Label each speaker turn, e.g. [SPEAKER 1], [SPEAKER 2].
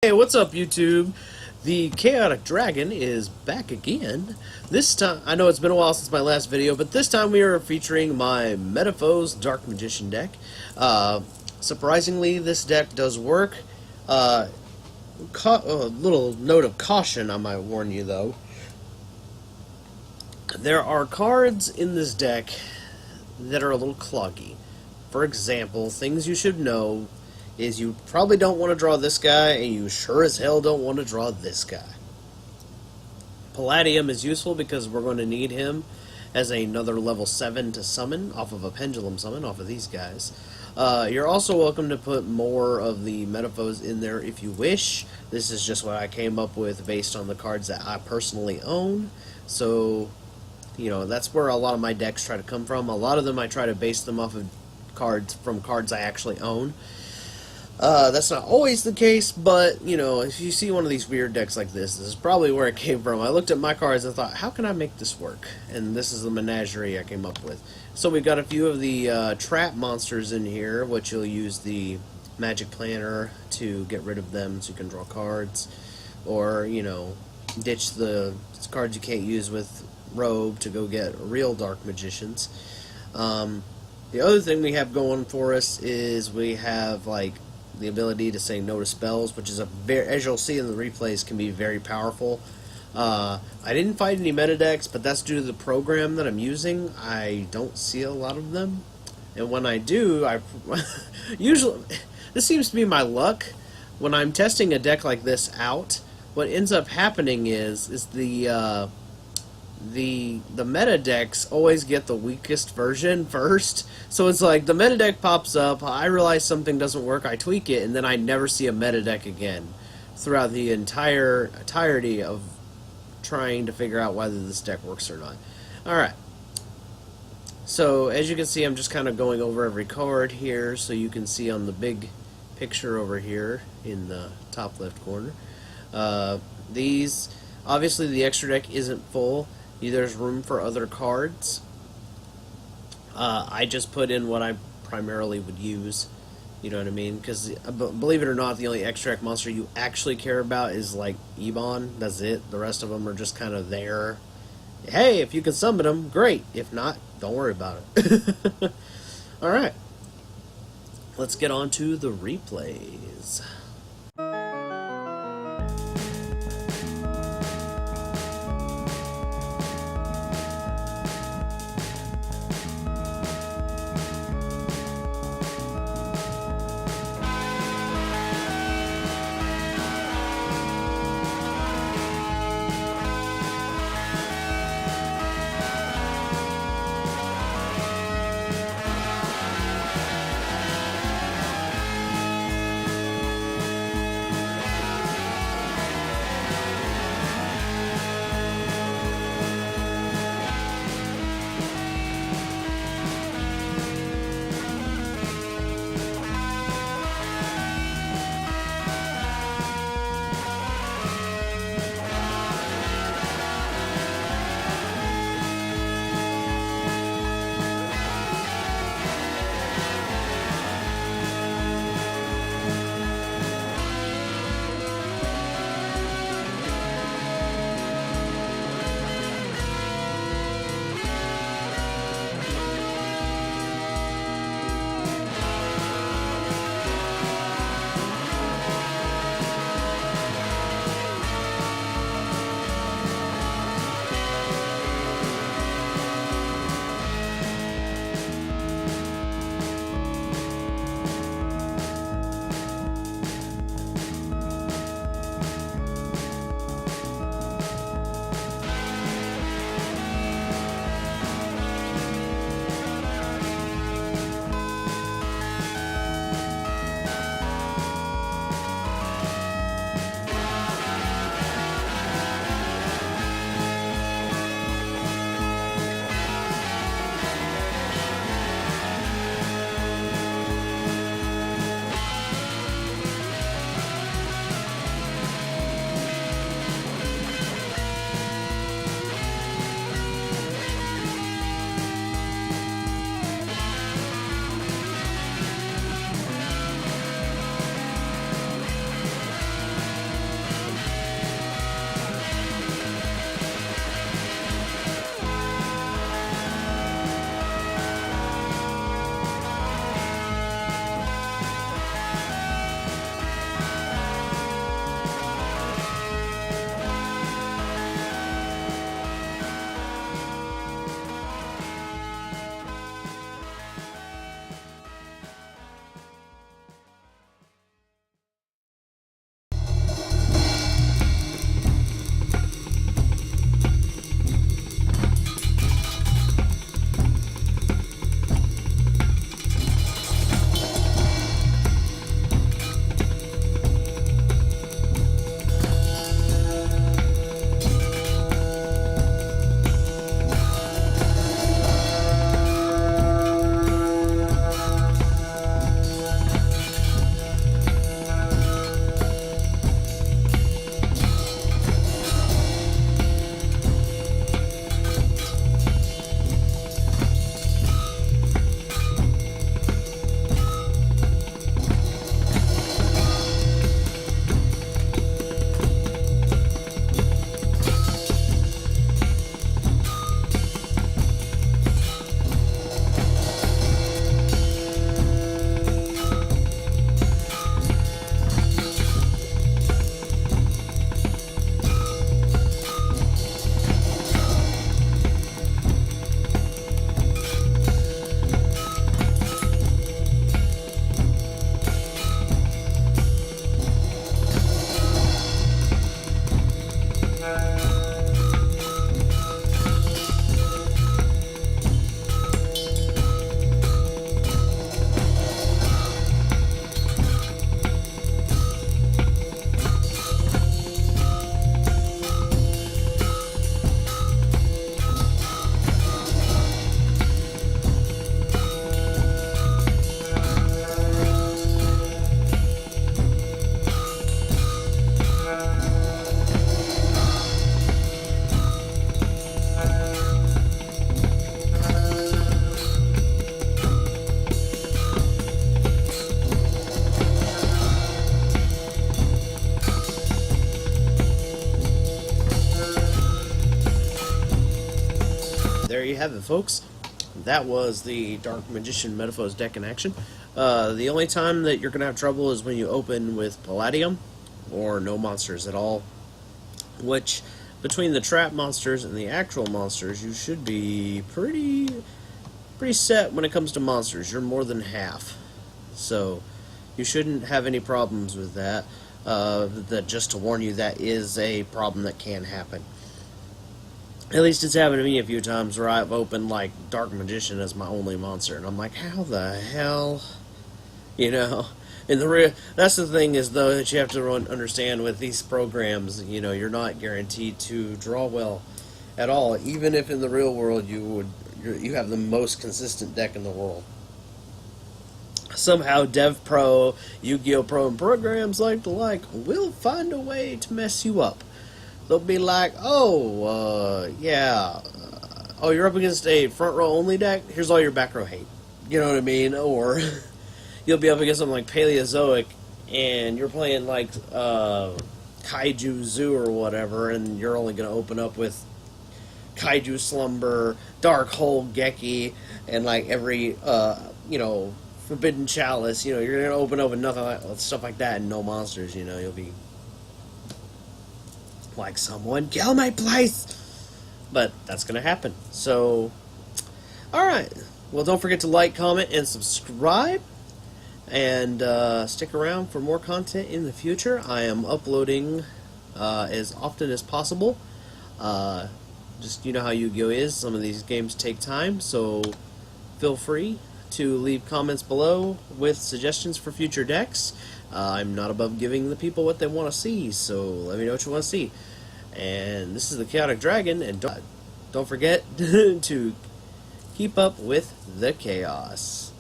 [SPEAKER 1] Hey, what's up, YouTube? The Chaotic Dragon is back again. This time, I know it's been a while since my last video, but this time we are featuring my Metalfoes Dark Magician deck. Surprisingly, this deck does work. A little note of caution I might warn you, though. There are cards in this deck that are a little cloggy. For example, things you should know is you probably don't want to draw this guy, and you sure as hell don't want to draw this guy. Palladium is useful because we're going to need him as another level 7 to summon off of a pendulum summon off of these guys. You're also welcome to put more of the Metalfoes in there if you wish. This is just what I came up with based on the cards that I personally own. So, you know, that's where a lot of my decks try to come from. A lot of them I try to base them off of cards I actually own. That's not always the case, but, you know, if you see one of these weird decks like this is probably where it came from. I looked at my cards and thought, how can I make this work? And this is the menagerie I came up with. So we got a few of the trap monsters in here, which you'll use the magic planner to get rid of them so you can draw cards. Or, you know, ditch the cards you can't use with Robe to go get real dark magicians. The other thing we have going for us is we have, like, the ability to say no to spells, which is as you'll see in the replays, can be very powerful. I didn't find any meta decks, but that's due to the program that I'm using. I don't see a lot of them, and when I do, I usually, this seems to be my luck. When I'm testing a deck like this out, what ends up happening is the meta decks always get the weakest version first. So it's like the meta deck pops up, I realize something doesn't work, I tweak it, and then I never see a meta deck again throughout the entirety of trying to figure out whether this deck works or not. Alright. So as you can see, I'm just kind of going over every card here so you can see on the big picture over here in the top left corner. These, obviously the extra deck isn't full. There's room for other cards. I just put in what I primarily would use. You know what I mean? Because, believe it or not, the only extract monster you actually care about is, like, Ebon. That's it. The rest of them are just kind of there. Hey, if you can summon them, great. If not, don't worry about it. Alright. Let's get on to the replays. you have it, folks. That was the Dark Magician Metalfoes deck in action. The only time that you're going to have trouble is when you open with Palladium or no monsters at all, which between the trap monsters and the actual monsters, you should be pretty set when it comes to monsters. You're more than half, so you shouldn't have any problems with that. Just to warn you, that is a problem that can happen. At least it's happened to me a few times where I've opened like Dark Magician as my only monster, and I'm like, how the hell, you know? In the real, that's the thing is though that you have to understand with these programs. You know, you're not guaranteed to draw well at all, even if in the real world you have the most consistent deck in the world. Somehow Dev Pro, Yu-Gi-Oh! Pro, and programs like will find a way to mess you up. They'll be like, oh, yeah, oh, you're up against a front row only deck? Here's all your back row hate. You know what I mean? Or you'll be up against something like Paleozoic, and you're playing like Kaiju Zoo or whatever, and you're only going to open up with Kaiju Slumber, Dark Hole Geki, and like every, you know, Forbidden Chalice. You know, you're going to open up with nothing, stuff like that, and no monsters. You know, you'll be like, someone kill my place! But that's going to happen. So, alright. Well, don't forget to like, comment, and subscribe. And stick around for more content in the future. I am uploading as often as possible. Just, you know how Yu-Gi-Oh! Is. Some of these games take time, so feel free to leave comments below with suggestions for future decks. I'm not above giving the people what they want to see, so let me know what you want to see. And this is the Chaotic Dragon, and don't forget to keep up with the chaos.